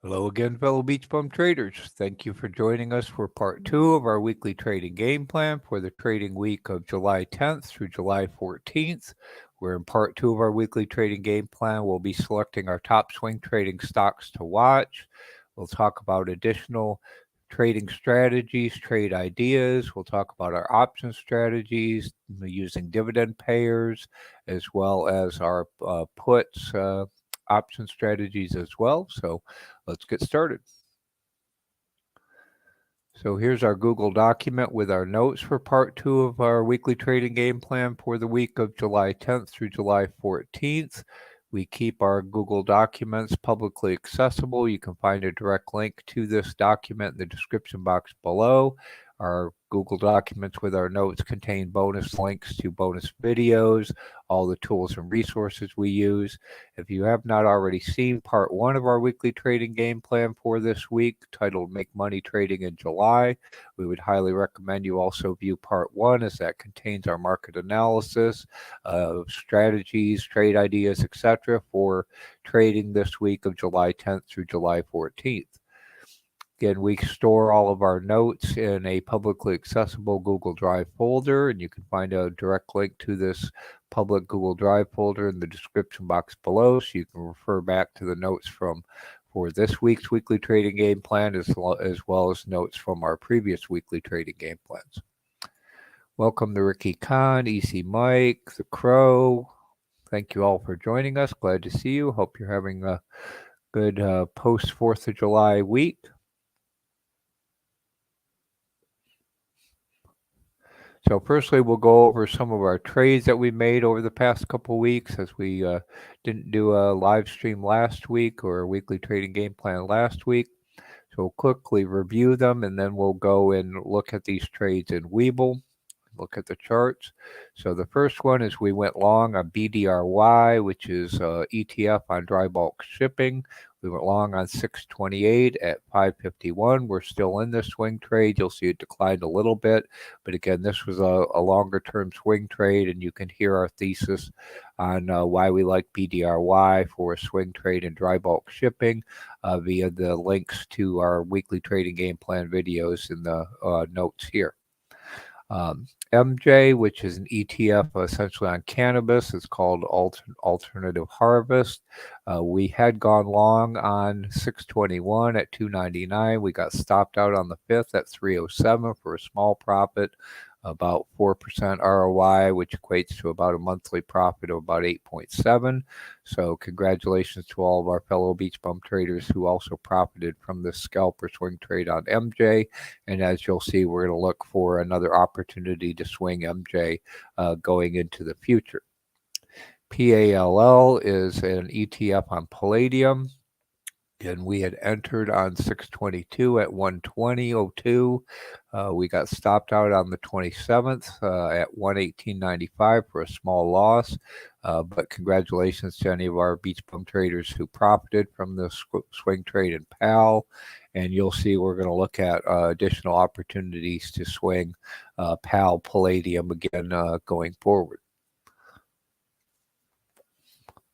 Hello again, fellow BeachBum traders. Thank you for joining us for part 2 of our weekly trading game plan for the trading week of July 10th through July 14th. We're in part 2 of our weekly trading game plan. We'll be selecting our top swing trading stocks to watch. We'll talk about additional trading strategies, trade ideas. We'll talk about our option strategies using dividend payers, as well as our puts option strategies as well. So let's get started. So here's our Google document with our notes for part 2 of our weekly trading game plan for the week of July 10th through July 14th. We keep our Google documents publicly accessible. You can find a direct link to this document in the description box below. Our Google documents with our notes contain bonus links to bonus videos, all the tools and resources we use. If you have not already seen part 1 of our weekly trading game plan for this week, titled Make Money Trading in July, we would highly recommend you also view part 1, as that contains our market analysis, strategies, trade ideas, etc. for trading this week of July 10th through July 14th. Again, we store all of our notes in a publicly accessible Google Drive folder, and you can find a direct link to this public Google Drive folder in the description box below, so you can refer back to the notes for this week's weekly trading game plan, as well as notes from our previous weekly trading game plans. Welcome to Ricky Khan, EC Mike, The Crow. Thank you all for joining us. Glad to see you. Hope you're having a good post 4th of July week. So firstly, we'll go over some of our trades that we made over the past couple of weeks, as we didn't do a live stream last week or a weekly trading game plan last week. So we'll quickly review them, and then we'll go and look at these trades in Webull, look at the charts. So the first one is we went long on BDRY, which is ETF on dry bulk shipping. We went long on 628 at 551. We're still in this swing trade. You'll see it declined a little bit, but again, this was a longer term swing trade, and you can hear our thesis on why we like BDRY for a swing trade in dry bulk shipping via the links to our weekly trading game plan videos in the notes here. MJ, which is an ETF essentially on cannabis, it's called Alternative Harvest. We had gone long on 621 at 299. We got stopped out on the 5th at 307 for a small profit, about 4% ROI, which equates to about a monthly profit of about 8.7. So congratulations to all of our fellow BeachBum traders who also profited from this scalp or swing trade on MJ. And as you'll see, we're going to look for another opportunity to swing MJ going into the future. PALL is an ETF on palladium. And we had entered on 622 at 120.02. We got stopped out on the 27th at 118.95 for a small loss. But congratulations to any of our BeachBum traders who profited from the swing trade in PAL. And you'll see we're going to look at additional opportunities to swing PAL Palladium again going forward.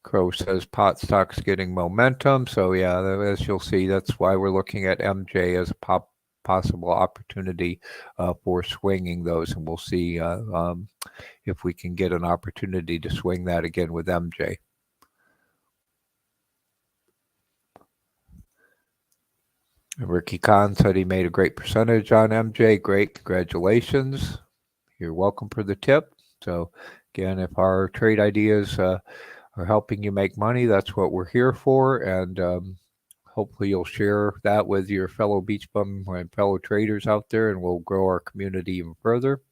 Crow says pot stocks getting momentum. So yeah, as you'll see, that's why we're looking at MJ as a possible opportunity for swinging those, and we'll see if we can get an opportunity to swing that again with MJ. Ricky Khan said he made a great percentage on MJ. Great, congratulations. You're welcome for the tip. So again, if our trade ideas are helping you make money, that's what we're here for, and hopefully you'll share that with your fellow BeachBum and fellow traders out there, and we'll grow our community even further.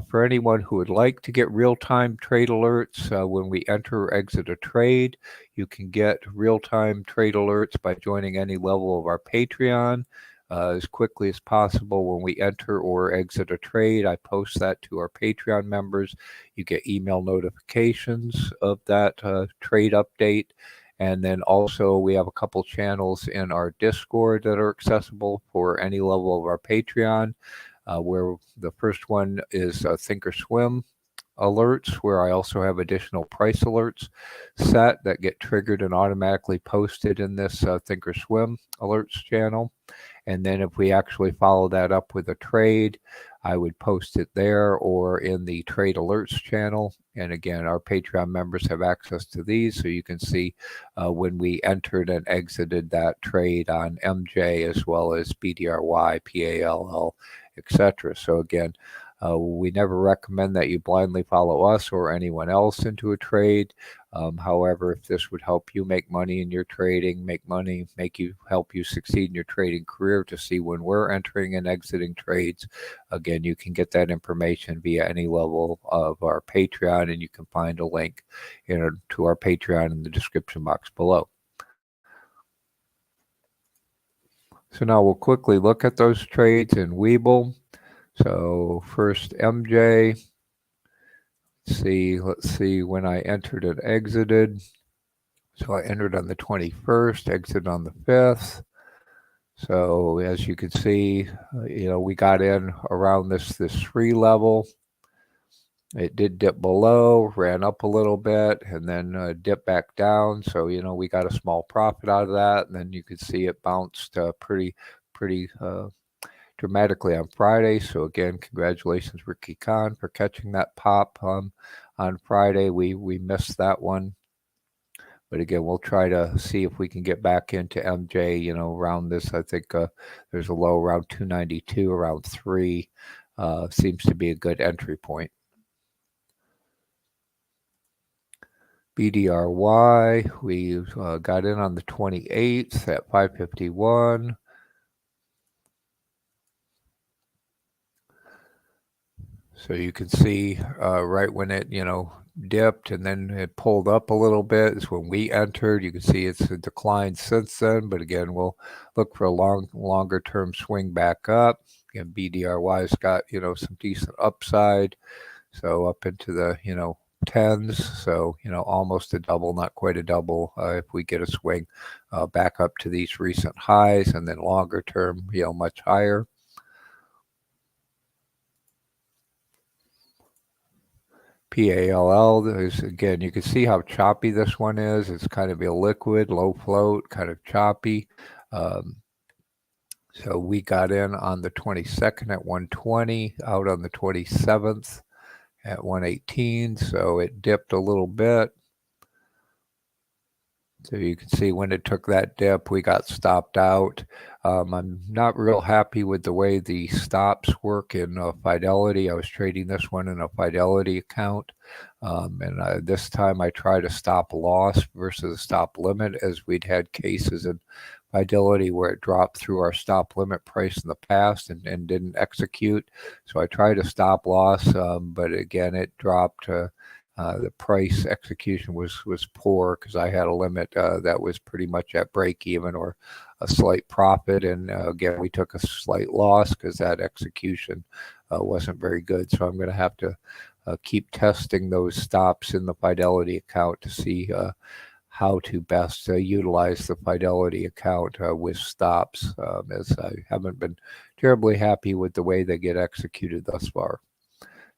For anyone who would like to get real-time trade alerts when we enter or exit a trade, you can get real-time trade alerts by joining any level of our Patreon. As quickly as possible when we enter or exit a trade, I post that to our Patreon members. You get email notifications of that trade update. And then also we have a couple channels in our Discord that are accessible for any level of our Patreon, where the first one is Thinkorswim. alerts, where I also have additional price alerts set that get triggered and automatically posted in this Thinkorswim alerts channel. And then if we actually follow that up with a trade, I would post it there or in the trade alerts channel. And again, our Patreon members have access to these, so you can see when we entered and exited that trade on MJ, as well as BDRY, PALL, etc. So again, we never recommend that you blindly follow us or anyone else into a trade. However, if this would help you make money in your trading, help you succeed in your trading career, to see when we're entering and exiting trades, again, you can get that information via any level of our Patreon, and you can find a link to our Patreon in the description box below. So now we'll quickly look at those trades in Webull. So first, MJ. Let's see when I entered and exited. So I entered on the 21st, exited on the 5th. So as you can see, we got in around this 3 level. It did dip below, ran up a little bit, and then dipped back down. So, we got a small profit out of that. And then you could see it bounced pretty dramatically on Friday. So again, congratulations, Ricky Khan, for catching that pop on Friday. We missed that one. But again, we'll try to see if we can get back into MJ, around this. I think there's a low around 292, around 3. Seems to be a good entry point. BDRY, we got in on the 28th at 551. So you can see right when it, dipped and then it pulled up a little bit is when we entered. You can see it's declined since then, but again, we'll look for a longer term swing back up. Again, BDRY's got, some decent upside. So up into the, 10s. So, almost a double, not quite a double if we get a swing back up to these recent highs, and then longer term, much higher. PALL is, again, you can see how choppy this one is. It's kind of illiquid, low float, kind of choppy. So we got in on the 22nd at 120, out on the 27th at 118. So it dipped a little bit. So you can see when it took that dip, we got stopped out. I'm not real happy with the way the stops work in Fidelity. I was trading this one in a Fidelity account. And this time I tried a stop loss versus a stop limit, as we'd had cases in Fidelity where it dropped through our stop limit price in the past and didn't execute. So I tried a stop loss, but again, it dropped. The price execution was poor because I had a limit that was pretty much at break even or a slight profit. And again, we took a slight loss because that execution wasn't very good. So I'm going to have to keep testing those stops in the Fidelity account to see how to best utilize the Fidelity account with stops, as I haven't been terribly happy with the way they get executed thus far.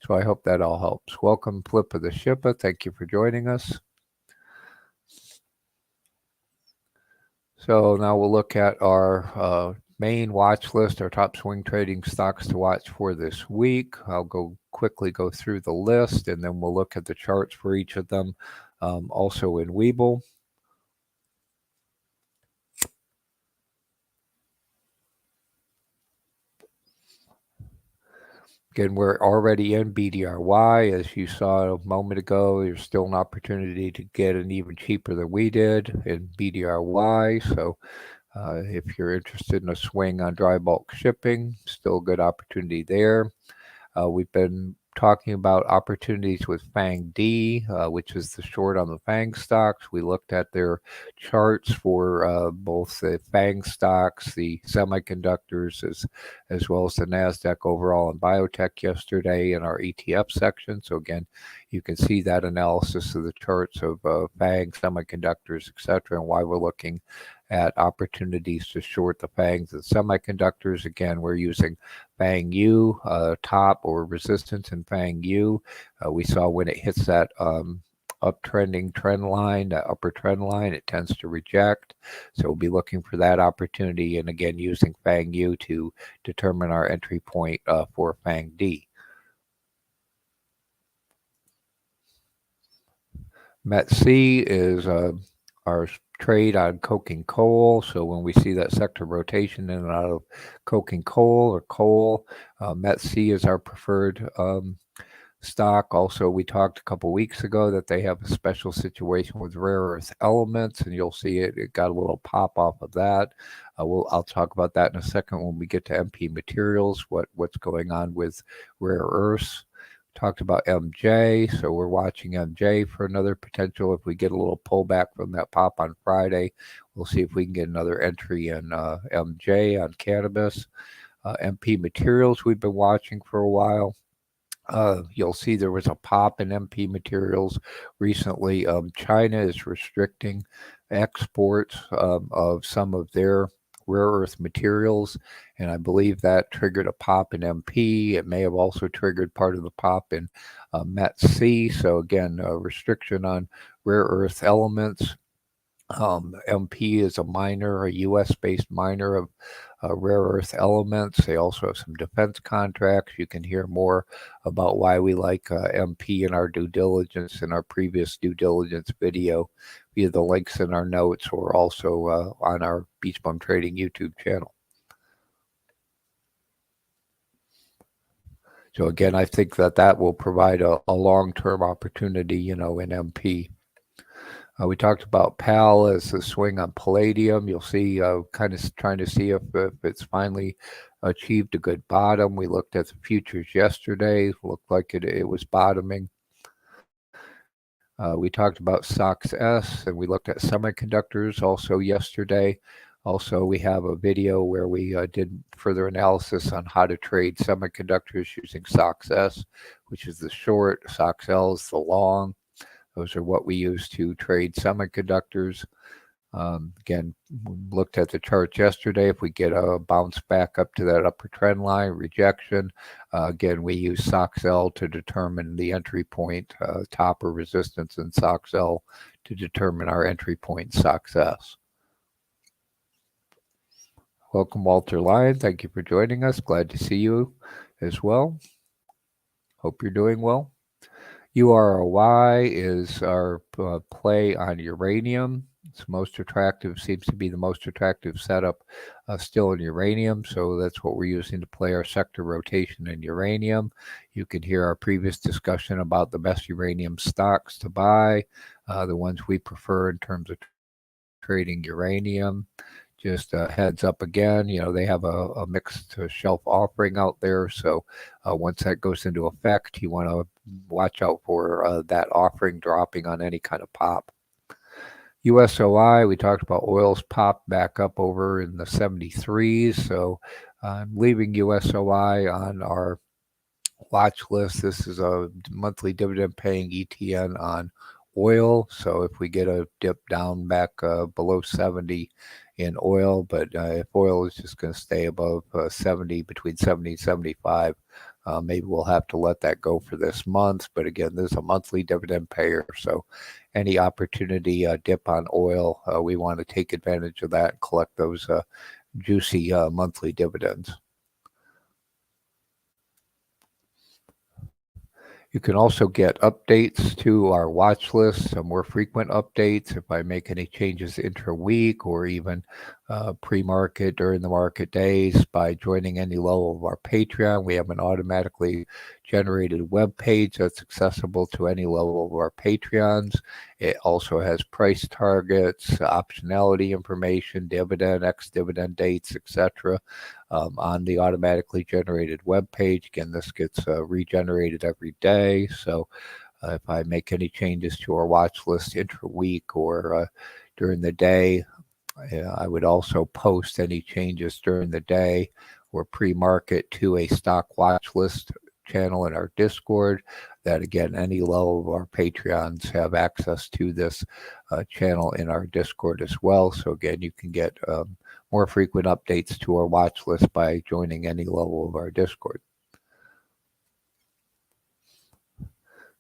So I hope that all helps. Welcome, Flip of the Shippa. Thank you for joining us. So now we'll look at our main watch list, our top swing trading stocks to watch for this week. I'll quickly go through the list, and then we'll look at the charts for each of them, also in Webull. Again, we're already in BDRY. As you saw a moment ago, there's still an opportunity to get an even cheaper than we did in BDRY. So if you're interested in a swing on dry bulk shipping, still a good opportunity there. We've been talking about opportunities with FNGD, which is the short on the FANG stocks. We looked at their charts for both the FANG stocks, the semiconductors, as well as the NASDAQ overall and biotech yesterday in our ETF section. So again, you can see that analysis of the charts of FANG, semiconductors, etc., and why we're looking at opportunities to short the FANGs and semiconductors. Again, we're using FANG U, top or resistance in FANG U. We saw when it hits that uptrending trend line, that upper trend line, it tends to reject. So we'll be looking for that opportunity, and again using FANG U to determine our entry point for FANG D. METC is our trade on coking coal. So when we see that sector rotation in and out of coking coal or coal, METC is our preferred stock. Also, we talked a couple weeks ago that they have a special situation with rare earth elements, and you'll see it got a little pop off of that. I'll talk about that in a second when we get to MP materials, what's going on with rare earths. Talked about MJ, so we're watching MJ for another potential. If we get a little pullback from that pop on Friday, we'll see if we can get another entry in MJ on cannabis. MP materials we've been watching for a while. You'll see there was a pop in MP materials recently. China is restricting exports of some of their rare earth materials, and I believe that triggered a pop in MP. It may have also triggered part of the pop in METC. So again, a restriction on rare earth elements. MP is a miner, a U.S.-based miner of rare earth elements. They also have some defense contracts. You can hear more about why we like MP in our due diligence in our previous due diligence video via the links in our notes, or also on our BeachBum Trading YouTube channel. So again, I think that will provide a long-term opportunity, in MP. We talked about PAL as the swing on palladium. You'll see kind of trying to see if it's finally achieved a good bottom. We looked at the futures yesterday. Looked like it was bottoming. We talked about SOXS, and we looked at semiconductors also yesterday. Also, we have a video where we did further analysis on how to trade semiconductors using SOXS, which is the short, SOXL is the long. Those are what we use to trade semiconductors. Again, looked at the charts yesterday. If we get a bounce back up to that upper trend line, rejection, again, we use SOXL to determine the entry point, top or resistance in SOXL to determine our entry point SOXS. Welcome, Walter Lyon. Thank you for joining us. Glad to see you as well. Hope you're doing well. UROY is our play on uranium. It's most attractive, seems to be the most attractive setup still in uranium. So that's what we're using to play our sector rotation in uranium. You can hear our previous discussion about the best uranium stocks to buy, the ones we prefer in terms of trading uranium. Just a heads up again, they have a mixed shelf offering out there. So once that goes into effect, you want to watch out for that offering dropping on any kind of pop. USOI, we talked about oil's popped back up over in the 73s. So I'm leaving USOI on our watch list. This is a monthly dividend paying ETN on oil. So if we get a dip down back below 70 in oil, but if oil is just going to stay above 70, between 70 and 75, maybe we'll have to let that go for this month. But again, this is a monthly dividend payer, so any opportunity dip on oil, we want to take advantage of that and collect those juicy monthly dividends. You can also get updates to our watch list, some more frequent updates if I make any changes intra-week or even pre-market during the market days by joining any level of our Patreon. We have an automatically generated web page that's accessible to any level of our Patreons. It also has price targets, optionality information, dividend, ex-dividend dates, etc. On the automatically generated web page. Again, this gets regenerated every day. So if I make any changes to our watch list intra-week or during the day, I would also post any changes during the day or pre-market to a stock watch list channel in our Discord that, again, any level of our Patreons have access to this channel in our Discord as well. So again, you can get more frequent updates to our watch list by joining any level of our Discord.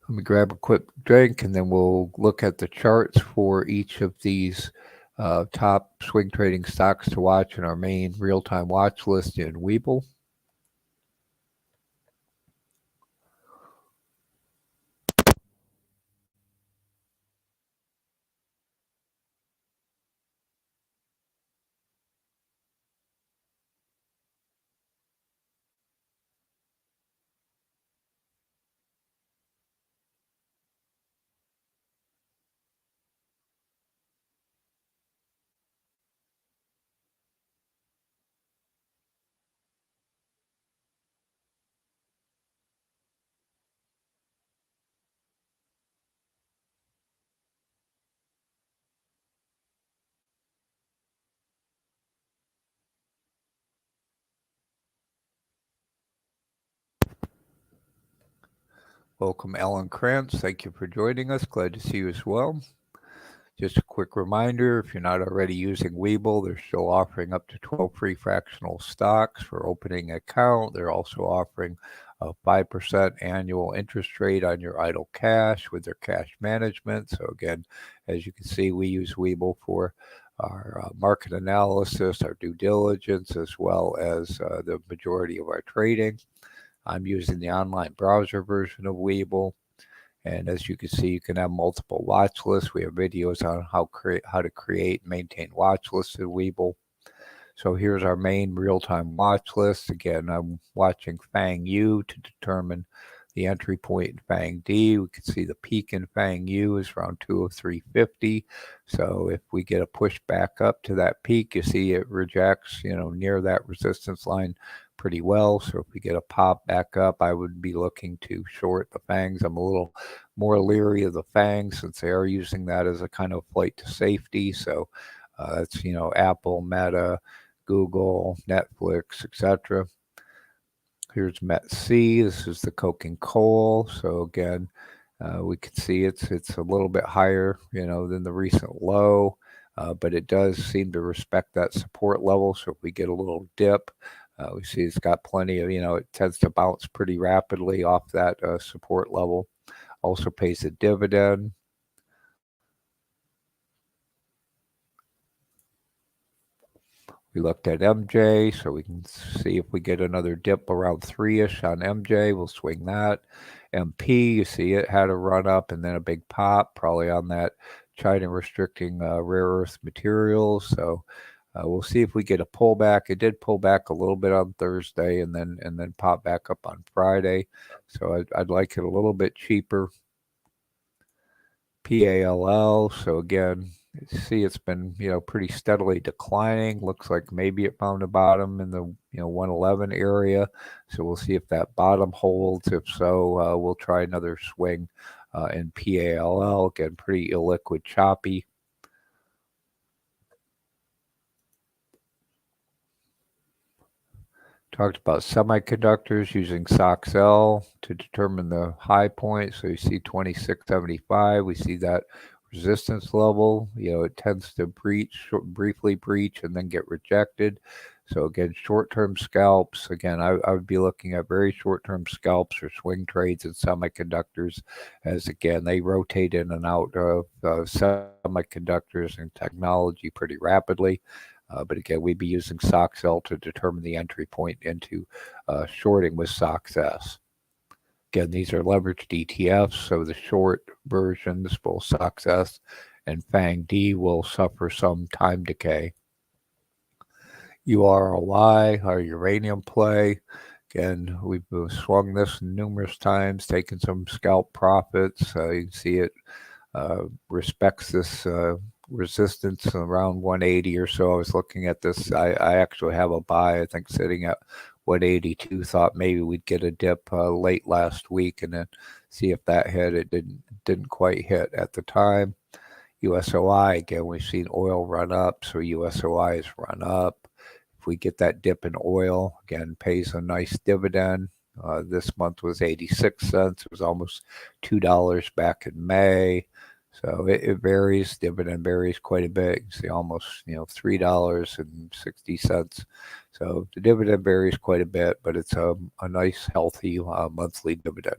Let me grab a quick drink and then we'll look at the charts for each of these top swing trading stocks to watch in our main real-time watch list in Webull. Welcome, Alan Krantz. Thank you for joining us. Glad to see you as well. Just a quick reminder, if you're not already using Webull, they're still offering up to 12 free fractional stocks for opening an account. They're also offering a 5% annual interest rate on your idle cash with their cash management. So again, as you can see, we use Webull for our market analysis, our due diligence, as well as the majority of our trading. I'm using the online browser version of Webull. And as you can see, you can have multiple watch lists. We have videos on how to create and maintain watch lists in Webull. So here's our main real-time watch list. Again, I'm watching FANG-U to determine the entry point in FANG-D. We can see the peak in FANG-U is around 203.50. So if we get a push back up to that peak, you see it rejects, near that resistance line pretty well. So if we get a pop back up, I would be looking to short the FANGs. I'm a little more leery of the FANGs since they are using that as a kind of flight to safety. So that's, Apple, Meta, Google, Netflix, etc. Here's METC. This is the coking coal. So again, we can see it's a little bit higher, than the recent low, but it does seem to respect that support level. So if we get a little dip, we see it's got plenty of, it tends to bounce pretty rapidly off that support level. Also pays a dividend. We looked at MJ, so we can see if we get another dip around 3-ish on MJ, we'll swing that. MP, you see it had a run up and then a big pop, probably on that China restricting rare earth materials. So we'll see if we get a pullback. It did pull back a little bit on Thursday and then pop back up on Friday. So I'd like it a little bit cheaper. PALL. So again, you see it's been pretty steadily declining. Looks like maybe it found a bottom in the 111 area. So we'll see if that bottom holds. If so, we'll try another swing in PALL. Again, pretty illiquid, choppy. Talked about semiconductors using SOXL to determine the high point. So you see 2675. We see that resistance level. It tends to briefly breach, and then get rejected. So again, short-term scalps. Again, I would be looking at very short-term scalps or swing trades in semiconductors, as again they rotate in and out of semiconductors and technology pretty rapidly. But again, we'd be using SOXL to determine the entry point into shorting with SOXS. Again, these are leveraged ETFs, so the short versions, both SOXS and FANG-D, will suffer some time decay. UROI, our uranium play. Again, we've swung this numerous times, taken some scalp profits. You can see it respects this resistance around 180 or so. I was looking at this. I actually have a buy, I think, sitting at 182. Thought maybe we'd get a dip late last week and then see if that hit. It didn't quite hit at the time. USOI, again, we've seen oil run up, so USOI has run up. If we get that dip in oil, again, pays a nice dividend. This month was 86 cents. It was almost $2 back in May. So it varies. Dividend varies quite a bit. You can see almost $3.60. So the dividend varies quite a bit, but it's a nice, healthy monthly dividend.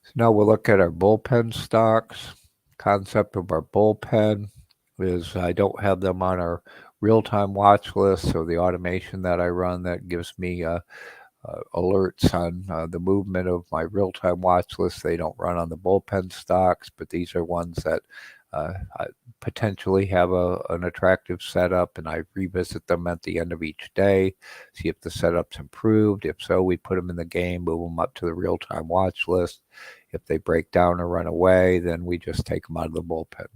So now we'll look at our bullpen stocks. Concept of our bullpen is I don't have them on our real-time watch list, so the automation that I run that gives me alerts on the movement of my real-time watch list. They don't run on the bullpen stocks, but these are ones that potentially have an attractive setup, and I revisit them at the end of each day, see if the setup's improved. If so, we put them in the game, move them up to the real-time watch list. If they break down or run away, then we just take them out of the bullpen.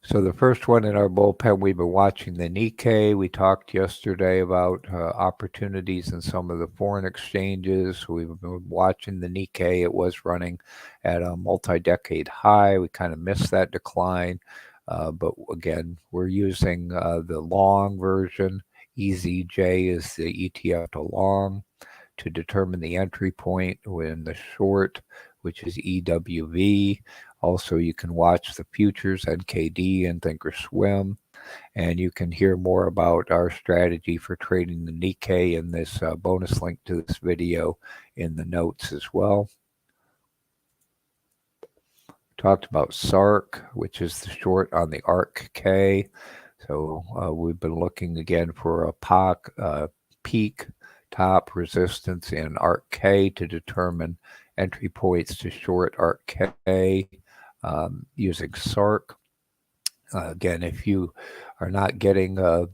So the first one in our bullpen, we've been watching the Nikkei. We talked yesterday about opportunities in some of the foreign exchanges. We've been watching the Nikkei. It was running at a multi-decade high. We kind of missed that decline. But again, we're using the long version. EZJ is the ETF to long to determine the entry point when the short, which is EWV. Also, you can watch the futures, NKD and Thinkorswim, and you can hear more about our strategy for trading the Nikkei in this bonus link to this video in the notes as well. Talked about SARK, which is the short on the ARK-K. So we've been looking again for a peak top resistance in ARK-K to determine entry points to short ARK-K using SARK. Again, if you are not getting the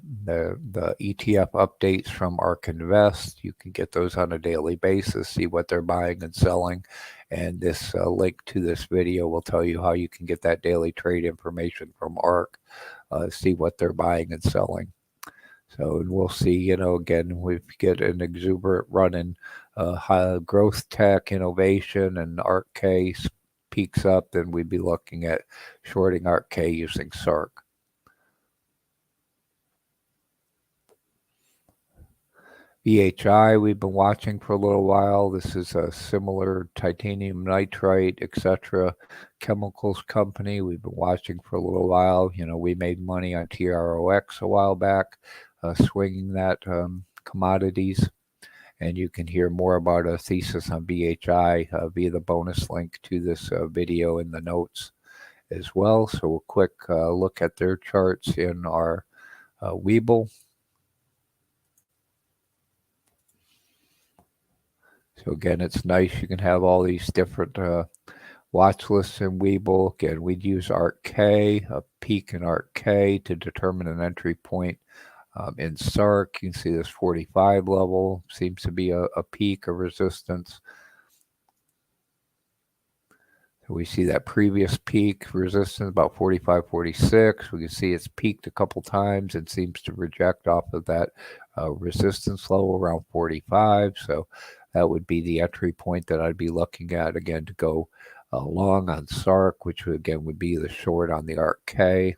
ETF updates from ARK Invest, you can get those on a daily basis, see what they're buying and selling. And this link to this video will tell you how you can get that daily trade information from ARK, see what they're buying and selling. So, and we'll see, again, we get an exuberant run in high growth tech, innovation, and ARK-K peaks up, then we'd be looking at shorting ARK-K using SARK. VHI we've been watching for a little while. This is a similar titanium nitrite, etc. chemicals company. We've been watching for a little while. We made money on TROX a while back, swinging that commodities. And you can hear more about a thesis on VHI via the bonus link to this video in the notes as well. So a quick look at their charts in our Webull. So again, it's nice. You can have all these different watch lists in Webull. Again, we'd use ARK-K, a peak in ARK-K to determine an entry point. In SARK, you can see this 45 level seems to be a peak of resistance. So we see that previous peak resistance about 45, 46. We can see it's peaked a couple times and seems to reject off of that resistance level around 45. So that would be the entry point that I'd be looking at again to go long on SARK, which again would be the short on the ARK-K.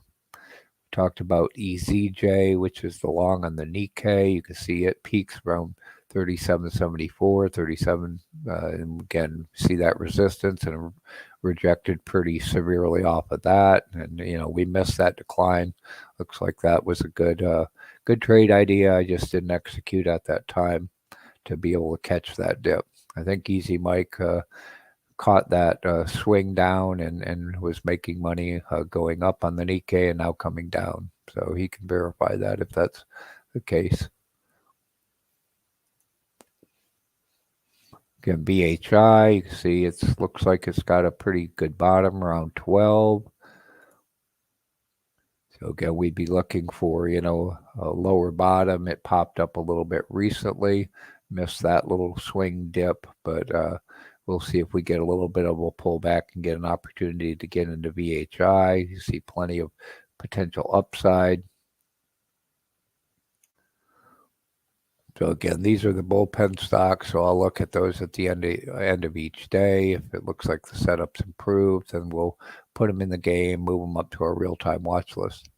Talked about EZJ, which is the long on the Nikkei. You can see it peaks around 37.74, 37, and again, see that resistance and rejected pretty severely off of that. And, we missed that decline. Looks like that was a good trade idea. I just didn't execute at that time to be able to catch that dip. I think Easy Mike caught that swing down and was making money going up on the Nikkei and now coming down. So he can verify that if that's the case. Again, BHI, you can see it looks like it's got a pretty good bottom around 12. So again, we'd be looking for, a lower bottom. It popped up a little bit recently, missed that little swing dip, but we'll see if we get a little bit of a pullback and get an opportunity to get into VHI. You see plenty of potential upside. So again, these are the bullpen stocks, so I'll look at those at the end of each day. If it looks like the setup's improved, then we'll put them in the game, move them up to our real-time watch list.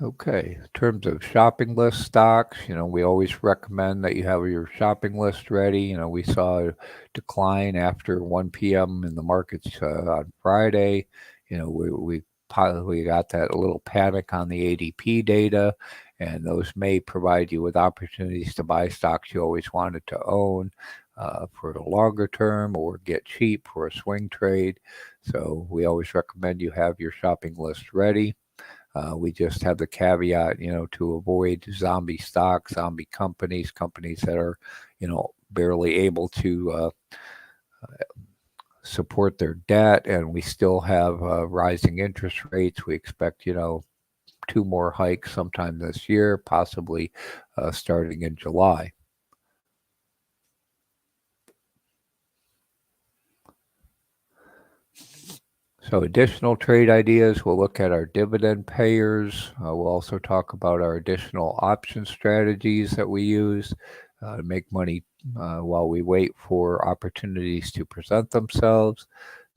Okay, in terms of shopping list stocks, we always recommend that you have your shopping list ready. We saw a decline after 1 p.m. in the markets on Friday. We got that little panic on the ADP data, and those may provide you with opportunities to buy stocks you always wanted to own for the longer term or get cheap for a swing trade. So we always recommend you have your shopping list ready. We just have the caveat, to avoid zombie stocks, zombie companies that are, barely able to support their debt, and we still have rising interest rates. We expect, 2 more hikes sometime this year, possibly starting in July. So additional trade ideas, we'll look at our dividend payers. We'll also talk about our additional option strategies that we use to make money while we wait for opportunities to present themselves.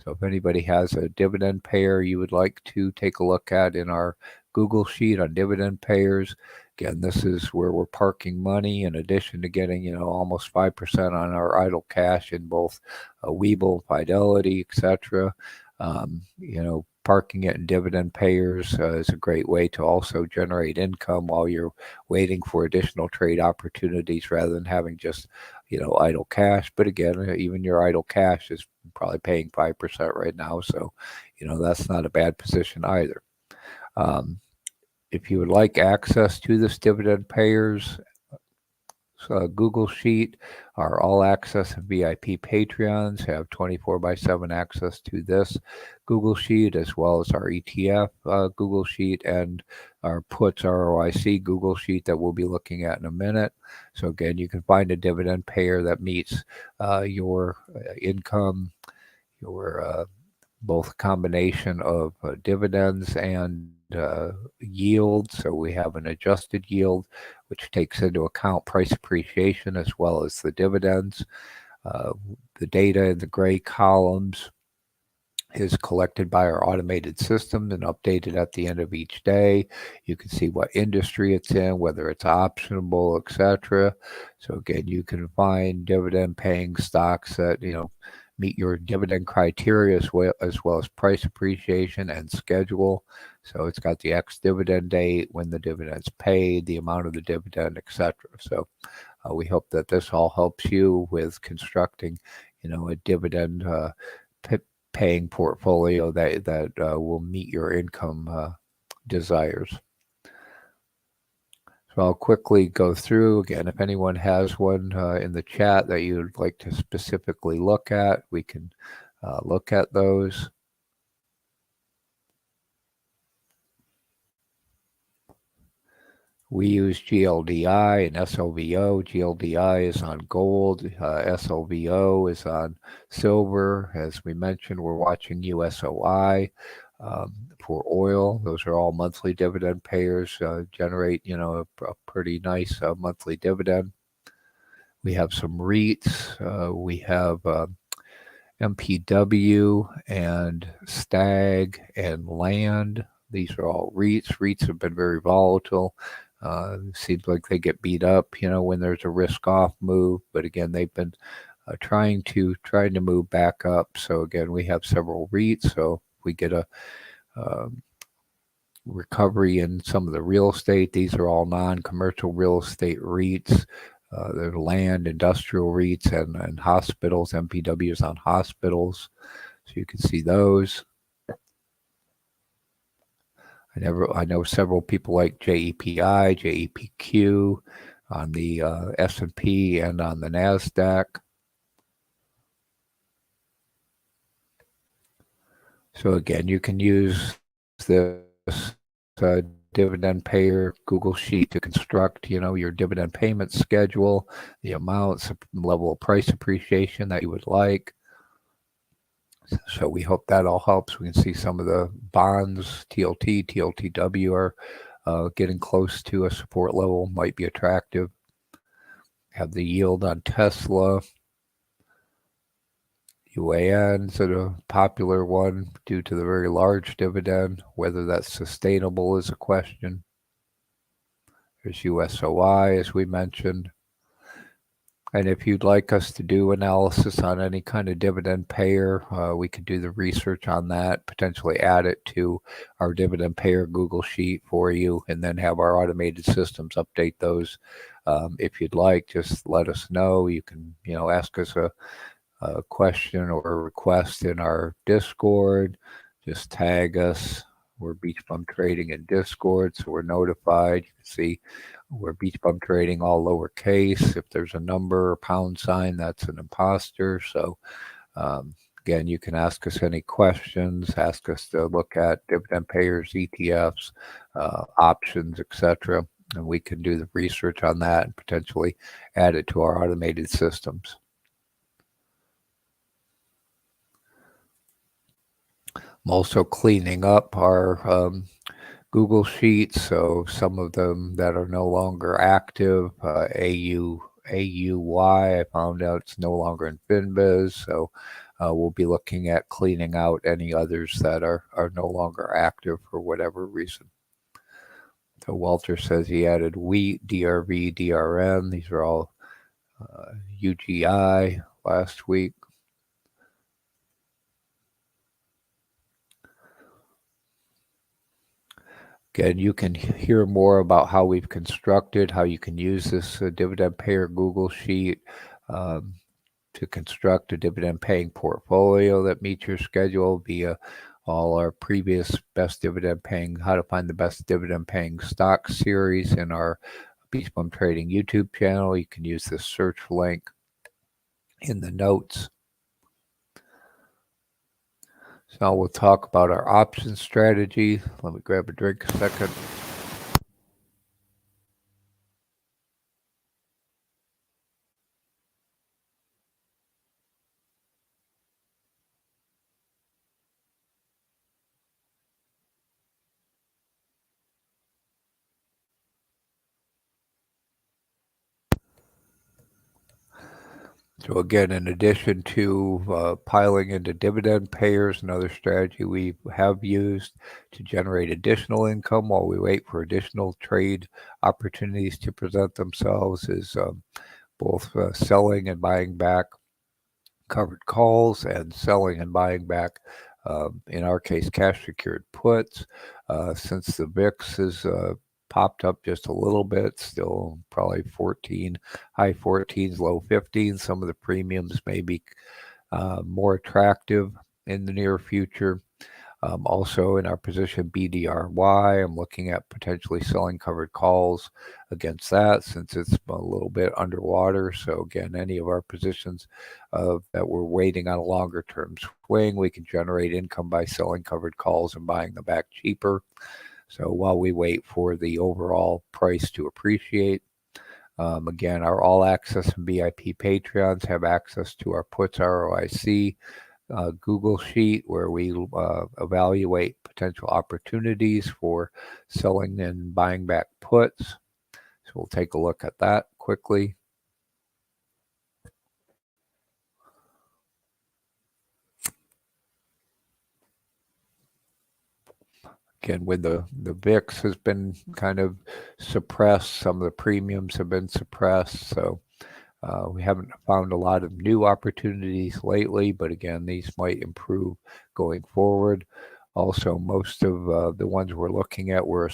So if anybody has a dividend payer you would like to take a look at in our Google sheet on dividend payers, again, this is where we're parking money in addition to getting, almost 5% on our idle cash in both Webull, Fidelity, etc. Parking it in dividend payers is a great way to also generate income while you're waiting for additional trade opportunities rather than having just, idle cash. But again, even your idle cash is probably paying 5% right now. So, that's not a bad position either. If you would like access to this dividend payers Google Sheet, our all access and VIP Patreons have 24/7 access to this Google Sheet, as well as our ETF Google Sheet and our puts ROIC Google Sheet that we'll be looking at in a minute. So again, you can find a dividend payer that meets your income, your both combination of dividends and yield. So we have an adjusted yield, which takes into account price appreciation as well as the dividends. The data in the gray columns is collected by our automated system and updated at the end of each day. You can see what industry it's in, whether it's optionable, etc. So again, you can find dividend paying stocks that, meet your dividend criteria as well as price appreciation and schedule. So it's got the ex-dividend date, when the dividend's paid, the amount of the dividend, etc. So we hope that this all helps you with constructing, a dividend paying portfolio that will meet your income desires. So I'll quickly go through. Again, if anyone has one in the chat that you'd like to specifically look at, we can look at those. We use GLDI and SLVO. GLDI is on gold. SLVO is on silver. As we mentioned, we're watching USOI. For oil, those are all monthly dividend payers, generate, a pretty nice monthly dividend. We have some REITs. We have MPW and STAG and Land. These are all REITs. REITs have been very volatile. Seems like they get beat up, when there's a risk-off move. But again, they've been trying to move back up. So again, we have several REITs. So if we get a recovery in some of the real estate, these are all non-commercial real estate REITs. They're land, industrial REITs, and hospitals. MPWs on hospitals. So you can see those. I know several people like JEPI, JEPQ on the S&P and on the NASDAQ. So again, you can use this dividend payer Google Sheet to construct, your dividend payment schedule, the amounts, level of price appreciation that you would like. So we hope that all helps. We can see some of the bonds, TLT, TLTW are getting close to a support level, might be attractive. Have the yield on Tesla. UAN's a popular one due to the very large dividend. Whether that's sustainable is a question. There's USOI, as we mentioned. And if you'd like us to do analysis on any kind of dividend payer, we could do the research on that, potentially add it to our dividend payer Google Sheet for you, and then have our automated systems update those. If you'd like, just let us know. You can, ask us a question or a request in our Discord. Just tag us. We're BeachBum Trading in Discord, so we're notified. You can see we're BeachBum Trading all lowercase. If there's a number or pound sign, that's an imposter. So again, you can ask us any questions, ask us to look at dividend payers, ETFs, options, etc. And we can do the research on that and potentially add it to our automated systems. I'm also cleaning up our Google Sheets, so some of them that are no longer active, AUY, I found out it's no longer in FinBiz, so we'll be looking at cleaning out any others that are no longer active for whatever reason. So Walter says he added wheat, DRV, DRN. These are all UGI last week. Again, you can hear more about how we've constructed, how you can use this dividend payer Google Sheet to construct a dividend paying portfolio that meets your schedule via all our previous best dividend paying, how to find the best dividend paying stock series in our BeachBum Trading YouTube channel. You can use this search link in the notes. So now we'll talk about our option strategy. Let me grab a drink a second. So again, in addition to piling into dividend payers, another strategy we have used to generate additional income while we wait for additional trade opportunities to present themselves is both selling and buying back covered calls and selling and buying back, in our case, cash secured puts. Since the VIX has popped up just a little bit, still probably 14, high 14s, low 15s. Some of the premiums may be more attractive in the near future. Also in our position BDRY, I'm looking at potentially selling covered calls against that since it's a little bit underwater. So again, any of our positions that we're waiting on a longer term swing, we can generate income by selling covered calls and buying them back cheaper. So while we wait for the overall price to appreciate, again, our all access and VIP Patreons have access to our puts ROIC Google Sheet where we evaluate potential opportunities for selling and buying back puts. So we'll take a look at that quickly. Again, with the VIX has been kind of suppressed, some of the premiums have been suppressed, so we haven't found a lot of new opportunities lately, but again, these might improve going forward. Also, most of the ones we're looking at were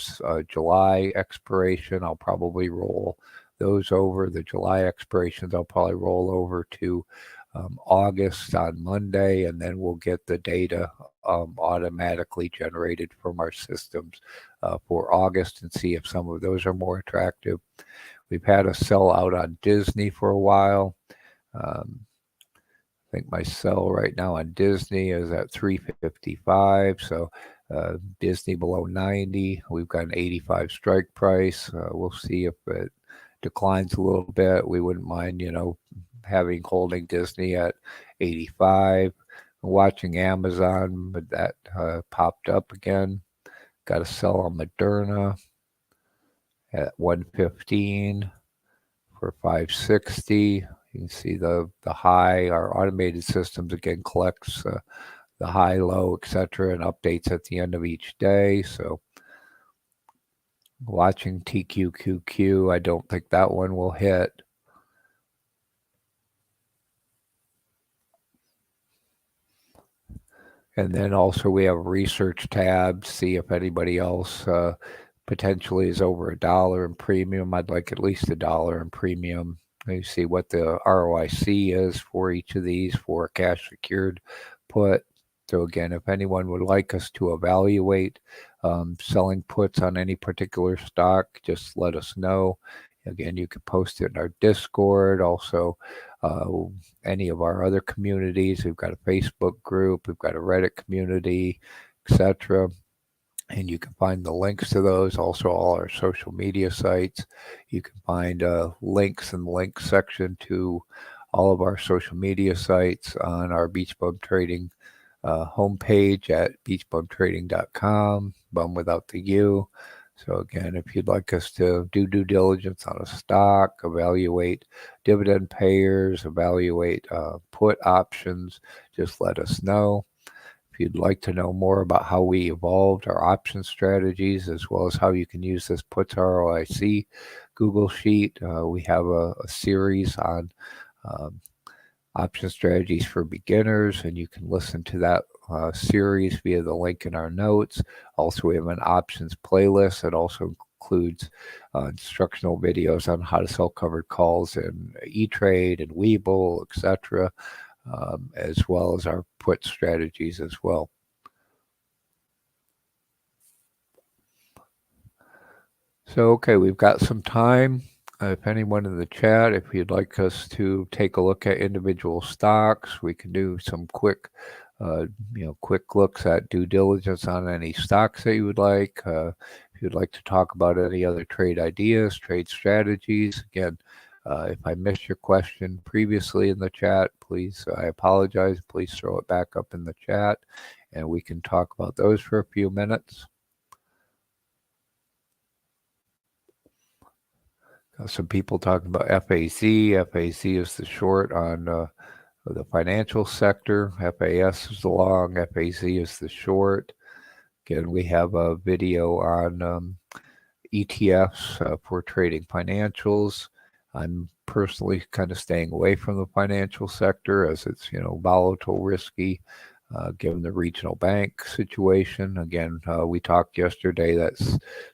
July expiration. I'll probably roll those over. The July expirations I'll probably roll over to August on Monday, and then we'll get the data automatically generated from our systems for August and see if some of those are more attractive. We've had a sell out on Disney for a while. I think my sell right now on Disney is at 355. So Disney below 90. We've got an 85 strike price. We'll see if it declines a little bit. We wouldn't mind, holding Disney at 85. Watching Amazon, but that popped up again. Got to sell on Moderna at 115 for 560. You can see the high. Our automated systems again collects the high, low, etc., and updates at the end of each day. So watching TQQQ, I don't think that one will hit. And then also we have a research tab to see if anybody else potentially is over $1 in premium. I'd like at least $1 in premium. You see what the ROIC is for each of these for a cash secured put. So again, if anyone would like us to evaluate selling puts on any particular stock, just let us know. Again, you can post it in our Discord, also any of our other communities. We've got a Facebook group, we've got a Reddit community, etc. And you can find the links to those, also all our social media sites. You can find links in the links section to all of our social media sites on our BeachBum Trading homepage at beachbumtrading.com, bum without the U. So again, if you'd like us to do due diligence on a stock, evaluate dividend payers, evaluate put options, just let us know. If you'd like to know more about how we evolved our option strategies, as well as how you can use this puts ROIC Google Sheet, we have a series on option strategies for beginners, and you can listen to that series via the link in our notes. Also, we have an options playlist that also includes instructional videos on how to sell covered calls in E-Trade and Webull, etc., as well as our put strategies as well. So, okay, we've got some time. If anyone in the chat, if you'd like us to take a look at individual stocks, we can do some quick looks at due diligence on any stocks that you would like. If you'd like to talk about any other trade ideas, trade strategies, again, if I missed your question previously in the chat, please, I apologize. Please throw it back up in the chat, and we can talk about those for a few minutes. Some people talking about FAZ. FAZ is the short on the financial sector. FAS is the long. FAZ is the short. Again, we have a video on ETFs for trading financials. I'm personally kind of staying away from the financial sector as it's volatile, risky, given the regional bank situation. Again, we talked yesterday that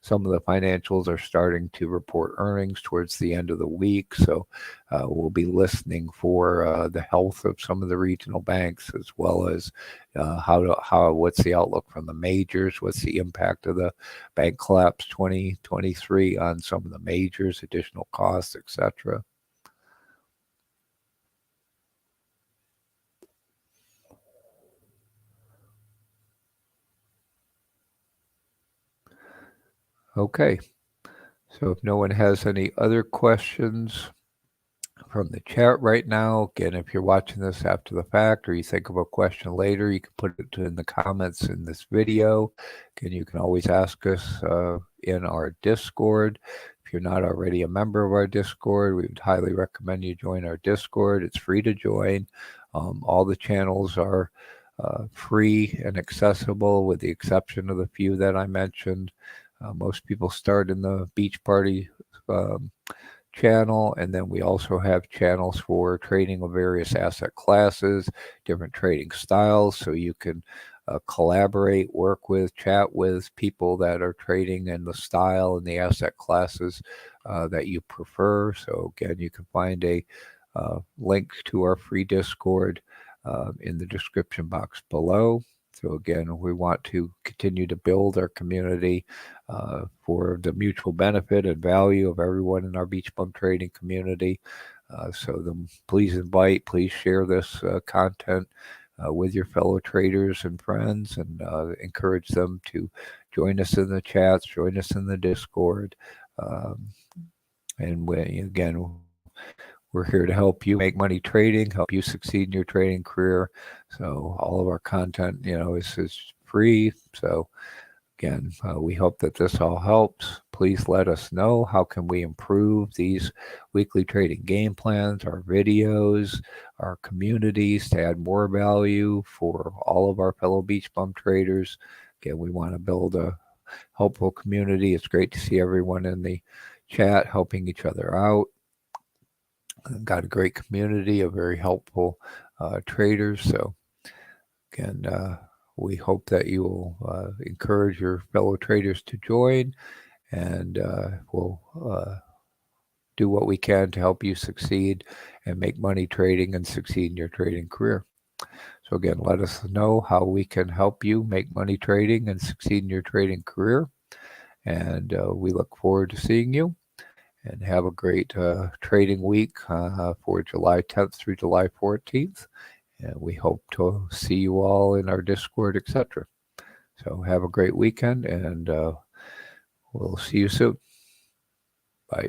some of the financials are starting to report earnings towards the end of the week. So we'll be listening for the health of some of the regional banks, as well as what's the outlook from the majors, what's the impact of the bank collapse 2023 on some of the majors, additional costs, etc. Okay, so if no one has any other questions from the chat right now, again, if you're watching this after the fact or you think of a question later, you can put it in the comments in this video. Again, you can always ask us in our Discord. If you're not already a member of our Discord, we would highly recommend you join our Discord. It's free to join. All the channels are free and accessible, with the exception of the few that I mentioned. Most people start in the Beach Party channel, and then we also have channels for trading of various asset classes, different trading styles, so you can collaborate, work with, chat with people that are trading in the style and the asset classes that you prefer. So again, you can find a link to our free Discord in the description box below. So again, we want to continue to build our community for the mutual benefit and value of everyone in our BeachBum trading community. So please share this content with your fellow traders and friends, and encourage them to join us in the chats, join us in the Discord. And again, we're here to help you make money trading, help you succeed in your trading career. So all of our content, is free. So again, we hope that this all helps. Please let us know how can we improve these weekly trading game plans, our videos, our communities to add more value for all of our fellow BeachBum traders. Again, we want to build a helpful community. It's great to see everyone in the chat helping each other out. Got a great community of very helpful traders. So again, we hope that you will encourage your fellow traders to join, and we'll do what we can to help you succeed and make money trading and succeed in your trading career. So again, let us know how we can help you make money trading and succeed in your trading career. And we look forward to seeing you. And have a great trading week for July 10th through July 14th. And we hope to see you all in our Discord, etc. So have a great weekend, and we'll see you soon. Bye.